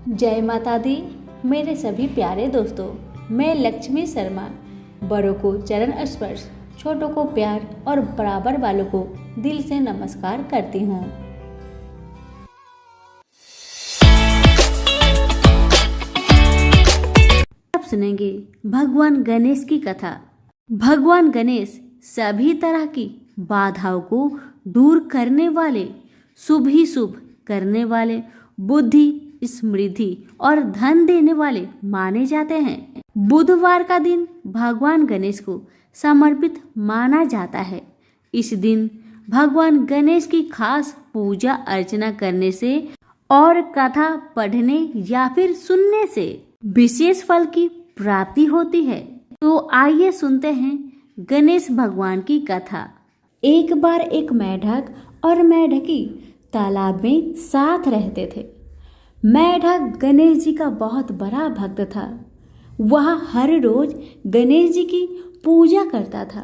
जय माता दी। मेरे सभी प्यारे दोस्तों, मैं लक्ष्मी शर्मा बड़ों को चरण स्पर्श, छोटों को प्यार और बराबर वालों को दिल से नमस्कार करती हूँ। आप सुनेंगे भगवान गणेश की कथा। भगवान गणेश सभी तरह की बाधाओं को दूर करने वाले, शुभ ही शुभ करने वाले, बुद्धि, समृद्धि और धन देने वाले माने जाते हैं। बुधवार का दिन भगवान गणेश को समर्पित माना जाता है। इस दिन भगवान गणेश की खास पूजा अर्चना करने से और कथा पढ़ने या फिर सुनने से विशेष फल की प्राप्ति होती है। तो आइए सुनते हैं गणेश भगवान की कथा। एक बार एक मेढक और मेढकी तालाब में साथ रहते थे। मेढक गणेश जी का बहुत बड़ा भक्त था। वह हर रोज गणेश जी की पूजा करता था।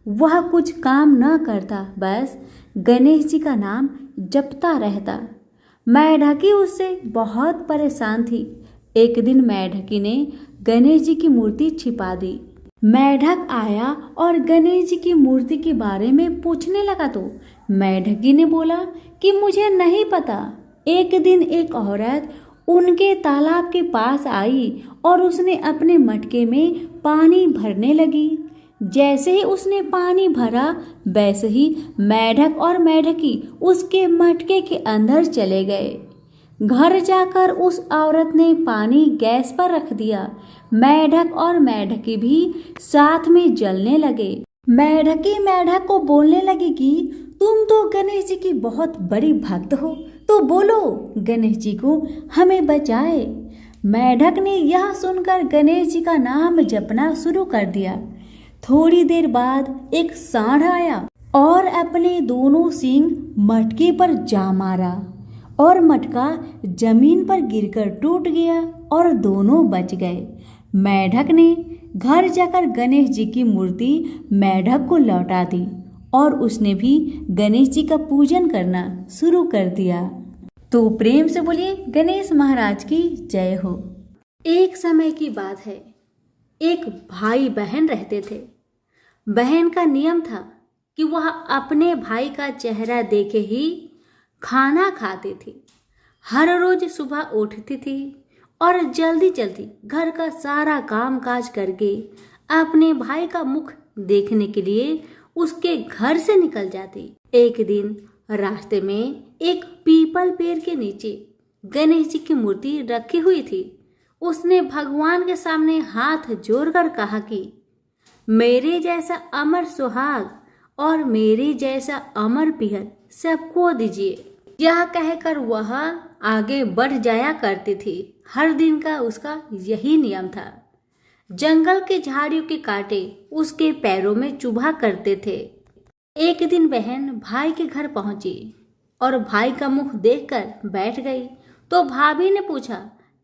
वह कुछ काम न करता, बस गणेश जी का नाम जपता रहता। मेढकी उससे बहुत परेशान थी। एक दिन मेढकी ने गणेश जी की मूर्ति छिपा दी। मेढक आया और गणेश जी की मूर्ति के बारे में पूछने लगा तो मेढकी ने बोला कि मुझे नहीं पता। एक दिन एक औरत उनके तालाब के पास आई और उसने अपने मटके में पानी भरने लगी। जैसे ही उसने पानी भरा, वैसे ही मेढक और मेढकी उसके मटके के अंदर चले गए। घर जाकर उस औरत ने पानी गैस पर रख दिया। मेढक और मेढकी भी साथ में जलने लगे। मेढकी मेढक को बोलने लगी कि तुम तो गणेश जी की बहुत बड़ी भक्त हो, तो बोलो गणेश जी को हमें बचाए। मेढक ने यह सुनकर गणेश जी का नाम जपना शुरू कर दिया। थोड़ी देर बाद एक सांड आया और अपने दोनों सींग मटके पर जा मारा और मटका जमीन पर गिरकर टूट गया और दोनों बच गए। मेढक ने घर जाकर गणेश जी की मूर्ति मेढक को लौटा दी और उसने भी गणेश जी का पूजन करना शुरू कर दिया। तो प्रेम से बोलिए गणेश महाराज की जय हो। एक समय की बात है, एक भाई बहन रहते थे। बहन का नियम था कि वह अपने भाई का चेहरा देखे ही खाना खाती थी। हर रोज सुबह उठती थी और जल्दी जल्दी घर का सारा काम काज करके अपने भाई का मुख देखने के लिए उसके घर से निकल जाती। एक दिन रास्ते में एक पीपल पेड़ के नीचे गणेश जी की मूर्ति रखी हुई थी। उसने भगवान के सामने हाथ जोड़कर कहा कि मेरे जैसा अमर सुहाग और मेरे जैसा अमर पिहर सबको दीजिए। यह कहकर वह आगे बढ़ जाया करती थी। हर दिन का उसका यही नियम था। जंगल के झाड़ियों के कांटे उसके पैरों में चुभा करते थे। एक दिन बहन भाई के घर पहुंची और भाई का मुख देखकर बैठ गई। तो भाभी ने पूछा,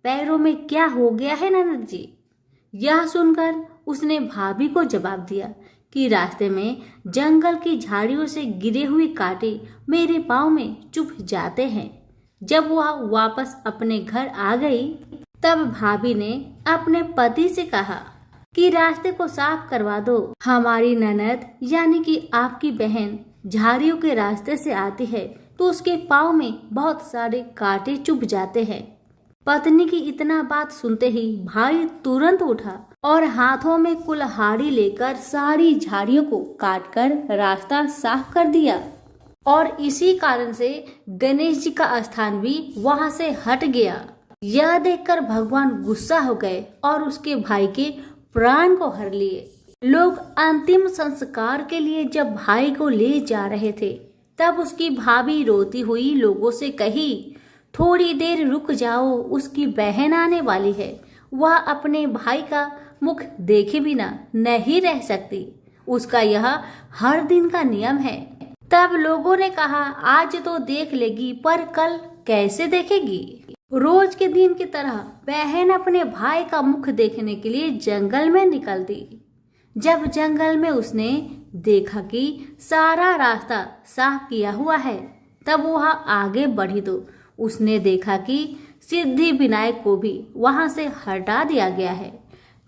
पैरों में क्या हो गया है ननद जी? यह सुनकर उसने भाभी को जवाब दिया कि रास्ते में जंगल की झाड़ियों से गिरे हुए कांटे मेरे पाँव में चुभ जाते हैं। जब वह वापस अपने घर आ गई, तब भाभी ने अपने पति से कहा कि रास्ते को साफ करवा दो। हमारी ननद यानी कि आपकी बहन झाड़ियों के रास्ते से आती है तो उसके पाँव में बहुत सारे कांटे चुभ जाते हैं। पत्नी की इतना बात सुनते ही भाई तुरंत उठा और हाथों में कुल्हाड़ी लेकर सारी झाड़ियों को काटकर रास्ता साफ कर दिया। और इसी कारण से गणेश जी का स्थान भी वहां से हट गया। यह देखकर भगवान गुस्सा हो गए और उसके भाई के प्राण को हर लिए। लोग अंतिम संस्कार के लिए जब भाई को ले जा रहे थे, तब उसकी भाभी रोती हुई लोगों से कही, थोड़ी देर रुक जाओ, उसकी बहन आने वाली है। वह अपने भाई का मुख देखे बिना नहीं रह सकती। उसका यह हर दिन का नियम है। तब लोगों ने कहा, आज तो देख लेगी, पर कल कैसे देखेगी? रोज के दिन की तरह बहन अपने भाई का मुख देखने के लिए जंगल में निकल दी। जब जंगल में उसने देखा कि सारा रास्ता साफ किया हुआ है, तब वह आगे बढ़ी तो उसने देखा कि सिद्धि विनायक को भी वहां से हटा दिया गया है।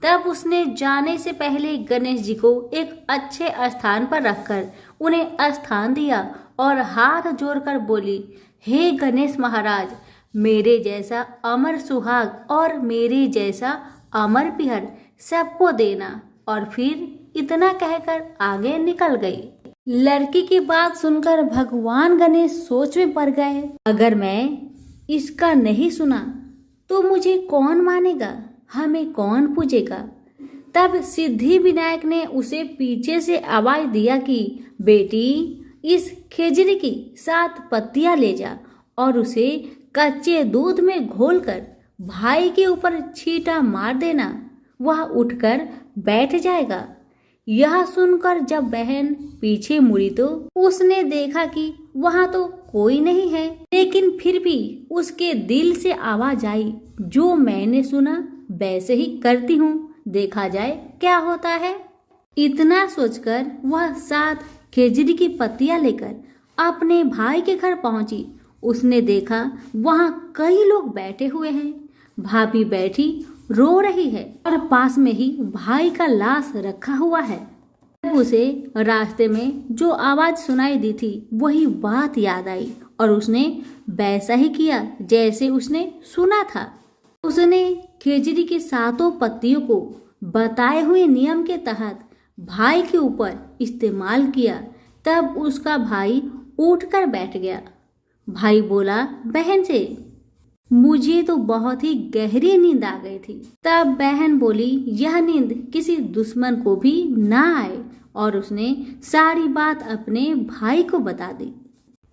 तब उसने जाने से पहले गणेश जी को एक अच्छे स्थान पर रखकर उन्हें स्थान दिया और हाथ जोड़कर बोली, हे गणेश महाराज, मेरे जैसा अमर सुहाग और मेरे जैसा अमर पिहर सबको देना। और फिर इतना कहकर आगे निकल गई। लड़की की बात सुनकर भगवान गणेश सोच में पड़ गए, अगर मैं इसका नहीं सुना तो मुझे कौन मानेगा, हमें कौन पूजेगा। तब सिद्धि विनायक ने उसे पीछे से आवाज दिया कि बेटी, इस खेजड़ी की 7 पत्तियां ले जा और उसे कच्चे दूध में घोलकर भाई के ऊपर छींटा मार देना, वह उठकर बैठ जाएगा। यह सुनकर जब बहन पीछे मुड़ी तो उसने देखा कि वहां तो कोई नहीं है, लेकिन फिर भी उसके दिल से आवाज आई, जो मैंने सुना वैसे ही करती हूँ, देखा जाए क्या होता है। इतना सोचकर वह 7 खेजड़ी की पत्तियां लेकर अपने भाई के घर पहुंची। उसने देखा वहां कई लोग बैठे हुए हैं। भाभी बैठी रो रही है और पास में ही भाई का लाश रखा हुआ है। तब उसे रास्ते में जो आवाज सुनाई दी थी वही बात याद आई और उसने वैसा ही किया जैसे उसने सुना था। उसने खेजड़ी की 7 पत्तियों को बताए हुए नियम के तहत भाई के ऊपर इस्तेमाल किया। तब उसका भाई उठकर बैठ गया। भाई बोला बहन से, मुझे तो बहुत ही गहरी नींद आ गई थी। तब बहन बोली, यह नींद किसी दुश्मन को भी ना आए, और उसने सारी बात अपने भाई को बता दी।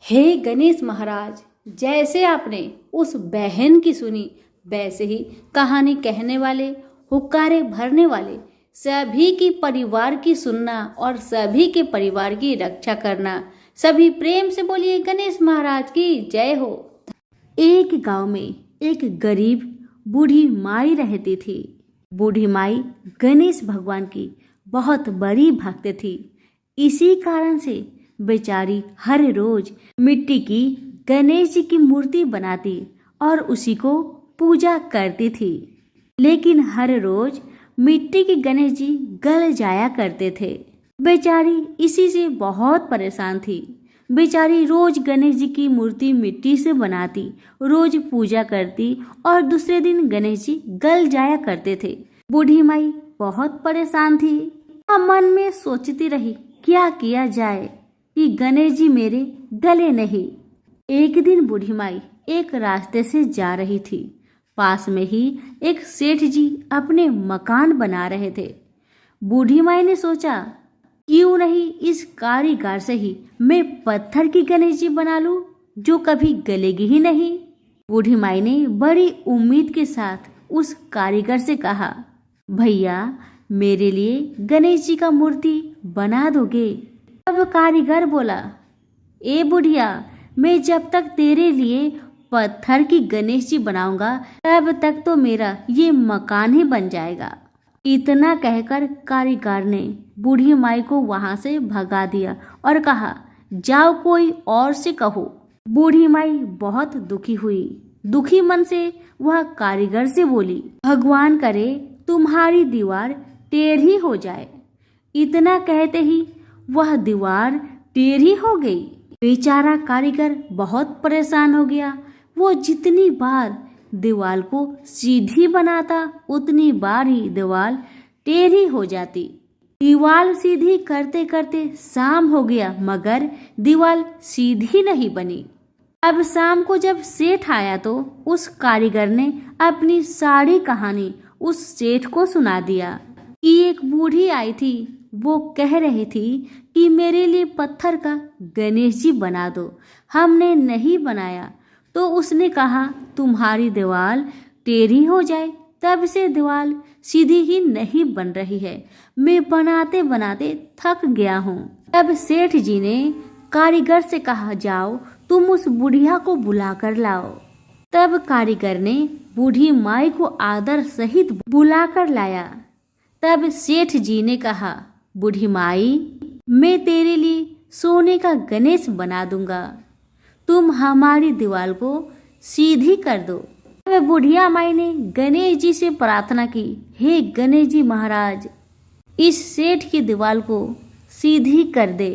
हे गणेश महाराज, जैसे आपने उस बहन की सुनी वैसे ही कहानी कहने वाले, हुक्कारे भरने वाले सभी की परिवार की सुनना और सभी के परिवार की रक्षा करना। सभी प्रेम से बोलिए गणेश महाराज की जय हो। एक गांव में एक गरीब बूढ़ी माई रहती थी। बूढ़ी माई गणेश भगवान की बहुत बड़ी भक्त थी। इसी कारण से बेचारी हर रोज मिट्टी की गणेश जी की मूर्ति बनाती और उसी को पूजा करती थी। लेकिन हर रोज मिट्टी के गणेश जी गल जाया करते थे। बेचारी इसी से बहुत परेशान थी। बेचारी रोज गणेश जी की मूर्ति मिट्टी से बनाती, रोज पूजा करती और दूसरे दिन गणेश जी गल जाया करते थे। बूढ़ी माई बहुत परेशान थी। मन में सोचती रही, क्या किया जाए कि गणेश जी मेरे गले नहीं। एक दिन बूढ़ी माई एक रास्ते से जा रही थी। पास में ही एक सेठ जी अपने मकान बना रहे थे। बूढ़ी माई ने सोचा, क्यों नहीं इस कारीगर से ही मैं पत्थर की गणेश जी बना लूं जो कभी गलेगी ही नहीं। बूढ़ी माई ने बड़ी उम्मीद के साथ उस कारीगर से कहा, भैया मेरे लिए गणेश जी का मूर्ति बना दोगे? अब कारीगर बोला, ए बुढ़िया, मैं जब तक तेरे लिए पत्थर की गणेश जी बनाऊंगा तब तक तो मेरा ये मकान ही बन जाएगा। इतना कहकर कारीगर ने बूढ़ी माई को वहां से भगा दिया और कहा, जाओ कोई और से कहो। बूढ़ी माई बहुत दुखी हुई। दुखी मन से वह कारीगर से बोली, भगवान करे तुम्हारी दीवार टेढ़ी हो जाए। इतना कहते ही वह दीवार टेढ़ी हो गई। बेचारा कारीगर बहुत परेशान हो गया। वो जितनी बार दीवार को सीधी बनाता उतनी बार ही दीवार टेढ़ी हो जाती। दीवार सीधी करते करते शाम हो गया मगर दीवार सीधी नहीं बनी। अब शाम को जब सेठ आया तो उस कारीगर ने अपनी सारी कहानी उस सेठ को सुना दिया कि एक बूढ़ी आई थी, वो कह रही थी कि मेरे लिए पत्थर का गणेश जी बना दो। हमने नहीं बनाया तो उसने कहा तुम्हारी दीवार टेढ़ी हो जाए। तब से दीवार सीधी ही नहीं बन रही है। मैं बनाते बनाते थक गया हूँ। तब सेठ जी ने कारीगर से कहा, जाओ तुम उस बुढ़िया को बुला कर लाओ। तब कारीगर ने बूढ़ी माई को आदर सहित बुला कर लाया। तब सेठ जी ने कहा, बूढ़ी माई, मैं तेरे लिए सोने का गणेश बना दूंगा, तुम हमारी दीवार को सीधी कर दो। वह बुढ़िया माई ने गणेश जी से प्रार्थना की, हे गणेश जी महाराज, इस सेठ की दीवार को सीधी कर दे।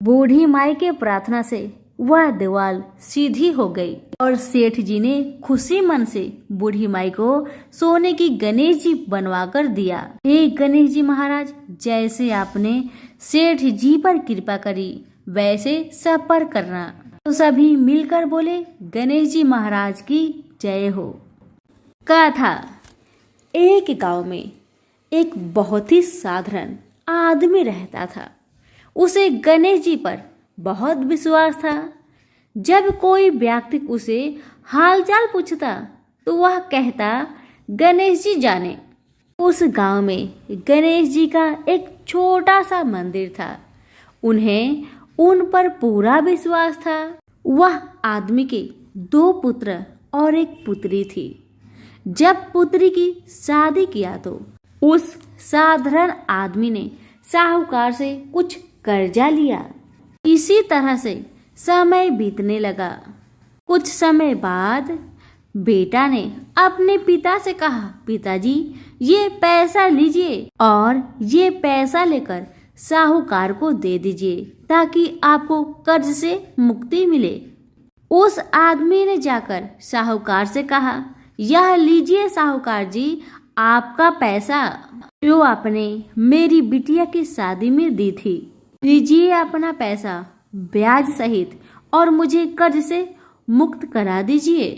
बूढ़ी माई के प्रार्थना से वह दीवार सीधी हो गई और सेठ जी ने खुशी मन से बूढ़ी माई को सोने की गणेश जी बनवा कर दिया। हे गणेश जी महाराज, जैसे आपने सेठ जी पर कृपा करी वैसे सब पर करना। तो सभी मिलकर बोले, गणेश जी महाराज की जय हो। कथा। एक गांव में एक बहुत ही साधारण आदमी रहता था। उसे गणेश जी पर बहुत विश्वास था। जब कोई व्यक्ति उसे हालचाल पूछता तो वह कहता, गणेश जी जाने। उस गांव में गणेश जी का एक छोटा सा मंदिर था। उन्हें उन पर पूरा विश्वास था। वह आदमी के 2 पुत्र और एक पुत्री थी। जब पुत्री की शादी किया तो उस साधारण आदमी ने साहूकार से कुछ कर्जा लिया। इसी तरह से समय बीतने लगा। कुछ समय बाद बेटा ने अपने पिता से कहा, पिताजी ये पैसा लीजिए और ये पैसा लेकर साहूकार को दे दीजिए ताकि आपको कर्ज से मुक्ति मिले। उस आदमी ने जाकर साहूकार से कहा, यह लीजिए साहूकार जी, आपका पैसा जो आपने मेरी बिटिया की शादी में दी थी। लीजिए अपना पैसा ब्याज सहित और मुझे कर्ज से मुक्त करा दीजिए।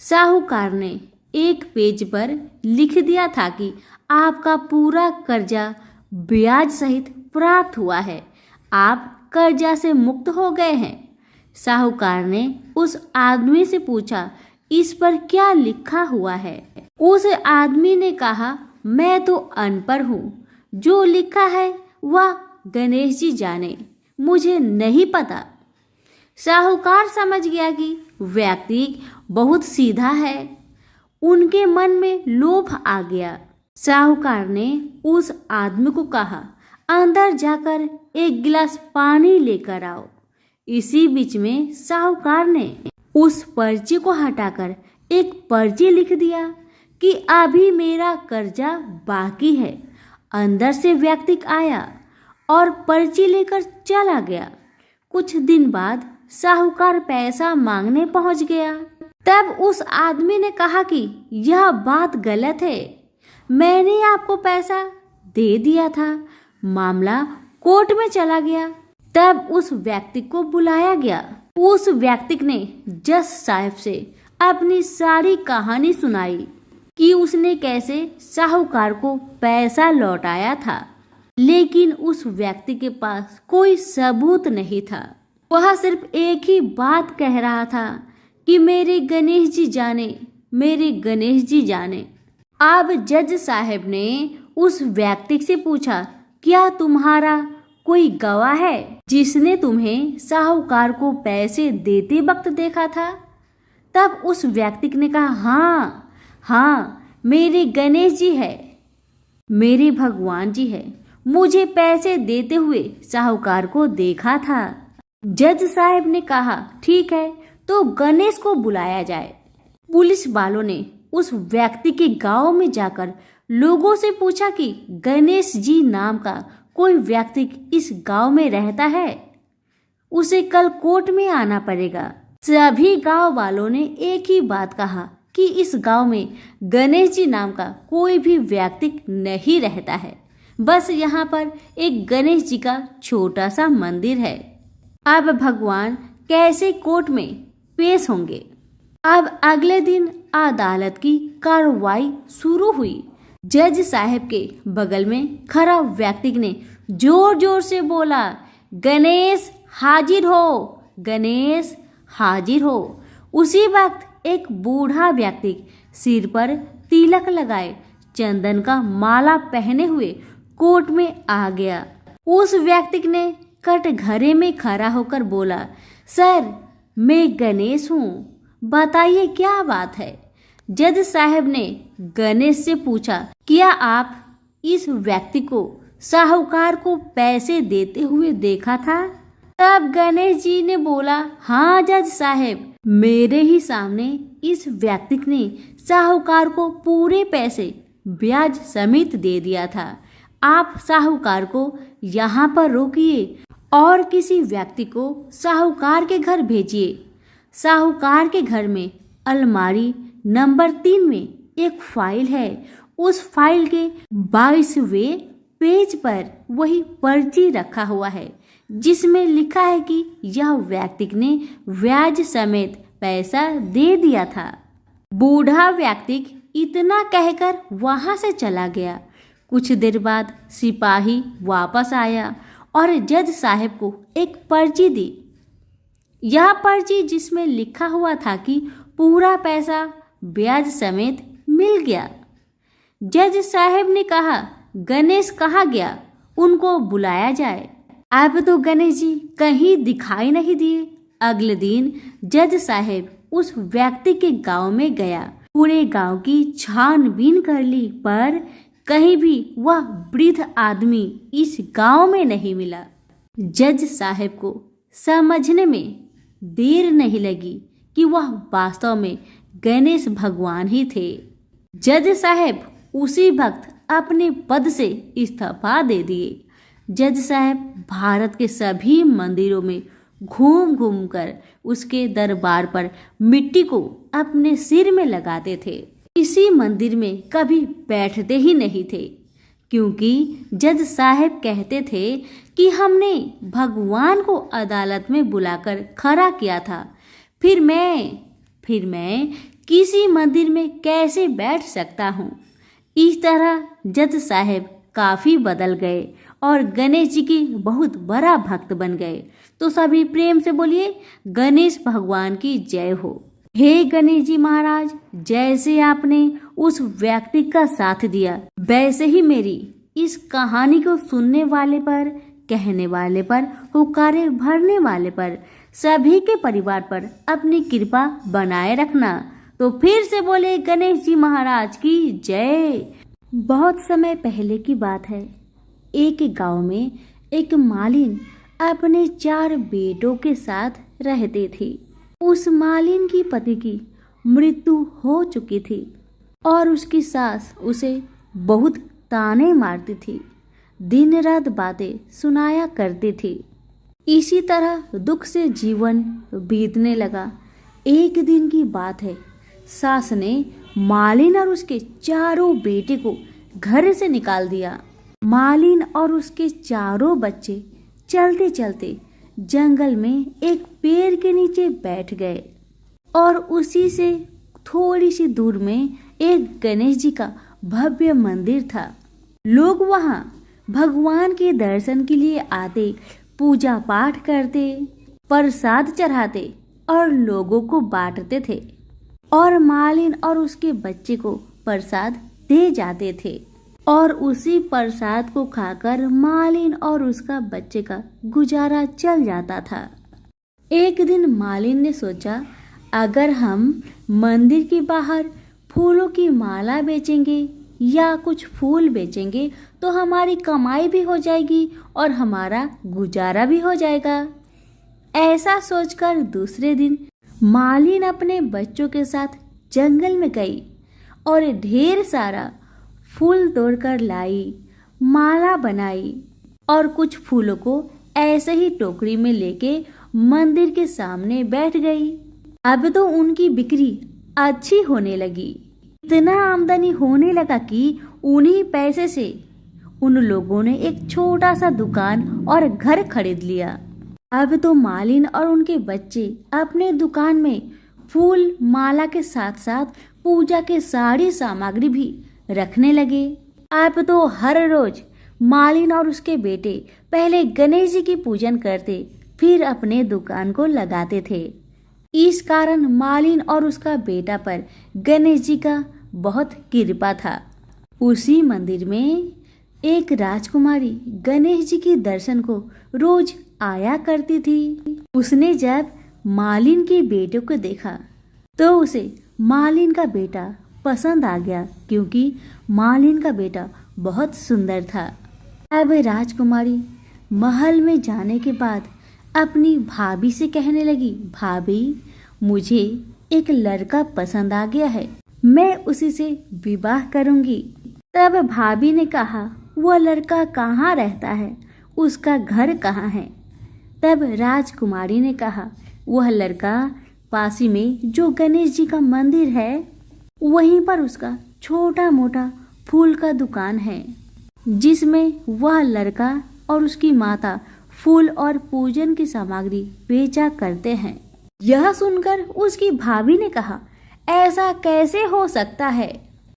साहूकार ने एक पेज पर लिख दिया था कि आपका पूरा कर्जा ब्याज सहित प्राप्त हुआ है, आप कर्जा से मुक्त हो गए हैं। साहूकार ने उस आदमी से पूछा, इस पर क्या लिखा हुआ है? उस आदमी ने कहा, मैं तो अनपढ़ हूँ, जो लिखा है वह गणेश जी जाने, मुझे नहीं पता। साहूकार समझ गया कि व्यक्ति बहुत सीधा है। उनके मन में लोभ आ गया। साहूकार ने उस आदमी को कहा, अंदर जाकर एक गिलास पानी लेकर आओ। इसी बीच में साहूकार ने उस पर्ची को हटाकर एक पर्ची लिख दिया कि अभी मेरा कर्जा बाकी है। अंदर से व्यक्ति आया और पर्ची लेकर चला गया। कुछ दिन बाद साहूकार पैसा मांगने पहुंच गया। तब उस आदमी ने कहा कि यह बात गलत है, मैंने आपको पैसा दे दिया था। मामला कोर्ट में चला गया। तब उस व्यक्ति को बुलाया गया। उस व्यक्ति ने जज साहब से अपनी सारी कहानी सुनाई कि उसने कैसे साहूकार को पैसा लौटाया था, लेकिन उस व्यक्ति के पास कोई सबूत नहीं था। वह सिर्फ एक ही बात कह रहा था कि मेरे गणेश जी जाने, मेरे गणेश जी जाने। अब जज साहब ने उस व्यक्ति से पूछा, क्या तुम्हारा कोई गवाह है जिसने तुम्हें साहूकार को पैसे देते वक्त देखा था? तब उस व्यक्ति ने कहा, हाँ, मेरे गणेश जी है, मेरे भगवान जी है, मुझे पैसे देते हुए साहूकार को देखा था। जज साहब ने कहा, ठीक है, तो गणेश को बुलाया जाए। पुलिस वालों ने उस व्यक्ति के गांव में जाकर लोगों से पूछा कि गणेश जी नाम का कोई व्यक्ति इस गांव में रहता है, उसे कल कोर्ट में आना पड़ेगा। सभी गांव वालों ने एक ही बात कहा कि इस गांव में गणेश जी नाम का कोई भी व्यक्ति नहीं रहता है, बस यहाँ पर एक गणेश जी का छोटा सा मंदिर है। अब भगवान कैसे कोर्ट में पेश होंगे? अब अगले दिन अदालत की कार्रवाई शुरू हुई। जज साहब के बगल में खड़ा व्यक्ति ने जोर जोर से बोला, गणेश हाजिर हो, गणेश हाजिर हो। उसी वक्त एक बूढ़ा व्यक्ति सिर पर तिलक लगाए चंदन का माला पहने हुए कोर्ट में आ गया। उस व्यक्ति ने कटघरे में खड़ा होकर बोला, सर, मैं गणेश हूँ, बताइए क्या बात है? जज साहब ने गणेश से पूछा, क्या आप इस व्यक्ति को साहूकार को पैसे देते हुए देखा था? तब गणेश जी ने बोला, हाँ जज साहब, मेरे ही सामने इस व्यक्ति ने साहूकार को पूरे पैसे ब्याज समेत दे दिया था। आप साहूकार को यहाँ पर रोकिए और किसी व्यक्ति को साहूकार के घर भेजिए। साहूकार के घर में अलमारी नंबर 3 में एक फाइल है। उस फाइल के 22वें पेज पर वही पर्ची रखा हुआ है जिसमें लिखा है कि यह व्यक्ति ने ब्याज समेत पैसा दे दिया था। बूढ़ा व्यक्ति इतना कहकर वहां से चला गया। कुछ देर बाद सिपाही वापस आया और जज साहब को एक पर्ची दी। यह पर्ची जिसमें लिखा हुआ था कि पूरा पैसा ब्याज समेत मिल गया। जज साहब ने कहा, गणेश कहाँ गया, उनको बुलाया जाए। अब तो गणेश जी कहीं दिखाई नहीं दिए। अगले दिन जज साहब उस व्यक्ति के गांव में गया। पूरे गांव की छानबीन कर ली पर कहीं भी वह वृद्ध आदमी इस गांव में नहीं मिला। जज साहब को समझने में देर नहीं लगी कि वह वास्तव में गणेश भगवान ही थे। जज साहब उसी वक्त अपने पद से इस्तीफा दे दिए। जज साहब भारत के सभी मंदिरों में घूम घूम कर उसके दरबार पर मिट्टी को अपने सिर में लगाते थे। किसी मंदिर में कभी बैठते ही नहीं थे क्योंकि जज साहब कहते थे कि हमने भगवान को अदालत में बुलाकर खड़ा किया था, फिर मैं किसी मंदिर में कैसे बैठ सकता हूँ। इस तरह जज साहब काफी बदल गए और गणेश जी की बहुत बड़ा भक्त बन गए। तो सभी प्रेम से बोलिए, गणेश भगवान की जय हो। हे गणेश जी महाराज, जैसे आपने उस व्यक्ति का साथ दिया वैसे ही मेरी इस कहानी को सुनने वाले पर, कहने वाले पर, हुक्कारे भरने वाले पर, सभी के परिवार पर अपनी कृपा बनाए रखना। तो फिर से बोले गणेश जी महाराज की जय। बहुत समय पहले की बात है। एक गांव में एक मालिन अपने 4 बेटों के साथ रहते थे। उस मालिन की पति की मृत्यु हो चुकी थी और उसकी सास उसे बहुत ताने मारती थी, दिन रात बातें सुनाया करती थी। इसी तरह दुख से जीवन बीतने लगा। एक दिन की बात है, सास ने मालिन और उसके 4 बेटे को घर से निकाल दिया। मालिन और उसके 4 बच्चे चलते चलते जंगल में एक पेड़ के नीचे बैठ गए और उसी से थोड़ी सी दूर में एक गणेश जी का भव्य मंदिर था। लोग वहां भगवान के दर्शन के लिए आते, पूजा पाठ करते, प्रसाद चढ़ाते और लोगों को बांटते थे और मालिन और उसके बच्चे को प्रसाद दे जाते थे और उसी प्रसाद को खाकर मालिन और उसका बच्चे का गुजारा चल जाता था। एक दिन मालिन ने सोचा, अगर हम मंदिर के बाहर फूलों की माला बेचेंगे या कुछ फूल बेचेंगे तो हमारी कमाई भी हो जाएगी और हमारा गुजारा भी हो जाएगा। ऐसा सोचकर दूसरे दिन मालिन अपने बच्चों के साथ जंगल में गई और ढेर सारा फूल तोड़कर लाई, माला बनाई और कुछ फूलों को ऐसे ही टोकरी में लेके मंदिर के सामने बैठ गई। अब तो उनकी बिक्री अच्छी होने लगी। इतना आमदनी होने लगा कि उन्हीं पैसे से उन लोगों ने एक छोटा सा दुकान और घर खरीद लिया। अब तो मालिन और उनके बच्चे अपने दुकान में फूल माला के साथ साथ पूजा के सारी सामग्री भी रखने लगे। अब तो हर रोज मालिन और उसके बेटे पहले गणेश जी की पूजन करते, फिर अपने दुकान को लगाते थे। इस कारण मालिन और उसका बेटा पर गणेश जी का बहुत कृपा था। उसी मंदिर में एक राजकुमारी गणेश जी के दर्शन को रोज आया करती थी। उसने जब मालिन के बेटे को देखा तो उसे मालिन का बेटा पसंद आ गया क्योंकि मालिन का बेटा बहुत सुंदर था। अब राजकुमारी महल में जाने के बाद अपनी भाभी से कहने लगी, भाभी मुझे एक लड़का पसंद आ गया है, मैं उसी से विवाह करूंगी। तब भाभी ने कहा, वह लड़का कहाँ रहता है, उसका घर कहाँ है? तब राजकुमारी ने कहा, वह लड़का पास ही में जो गणेश जी का मंदिर है, वहीं पर उसका छोटा मोटा फूल का दुकान है, जिसमें वह लड़का और उसकी माता फूल और पूजन की सामग्री बेचा करते हैं। यह सुनकर उसकी भाभी ने कहा, ऐसा कैसे हो सकता है?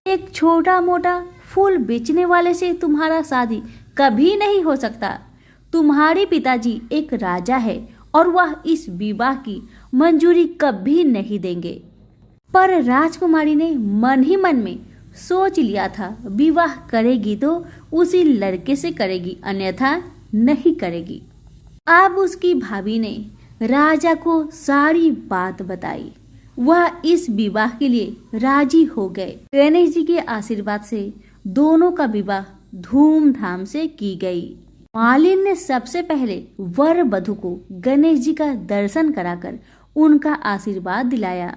एक छोटा मोटा फूल बेचने वाले से तुम्हारा शादी कभी नहीं हो सकता। तुम्हारे पिताजी एक राजा है और वह इस विवाह की मंजूरी कभी नहीं देंगे। पर राजकुमारी ने मन ही मन में सोच लिया था, विवाह करेगी तो उसी लड़के से करेगी, अन्यथा नहीं करेगी। अब उसकी भाभी ने राजा को सारी बात बताई। वह इस विवाह के लिए राजी हो गए। गणेश जी के आशीर्वाद से दोनों का विवाह धूमधाम से की गई। मालिन ने सबसे पहले वर वधू को गणेश जी का दर्शन कराकर उनका आशीर्वाद दिलाया।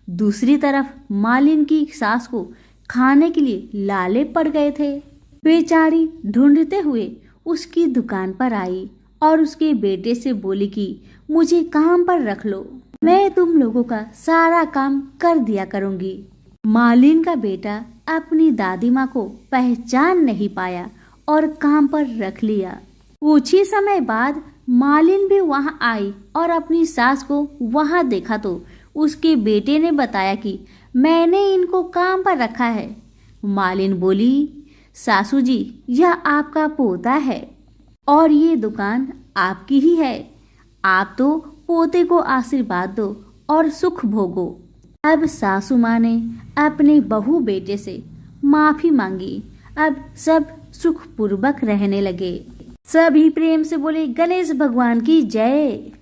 दूसरी तरफ मालिन की सास को खाने के लिए लाले पड़ गए थे। बेचारी ढूंढते हुए उसकी दुकान पर आई और उसके बेटे से बोली कि मुझे काम पर रख लो, मैं तुम लोगों का सारा काम कर दिया करूंगी। मालिन का बेटा अपनी दादी माँ को पहचान नहीं पाया और काम पर रख लिया। कुछ ही समय बाद मालिन भी वहाँ आई और अपनी सास को वहाँ देखा तो उसके बेटे ने बताया कि मैंने इनको काम पर रखा है। मालिन बोली, सासू जी, यह आपका पोता है और ये दुकान आपकी ही है। आप तो पोते को आशीर्वाद दो और सुख भोगो। अब सासू माँ ने अपने बहू बेटे से माफी मांगी। अब सब सुखपूर्वक रहने लगे। सभी प्रेम से बोले, गणेश भगवान की जय।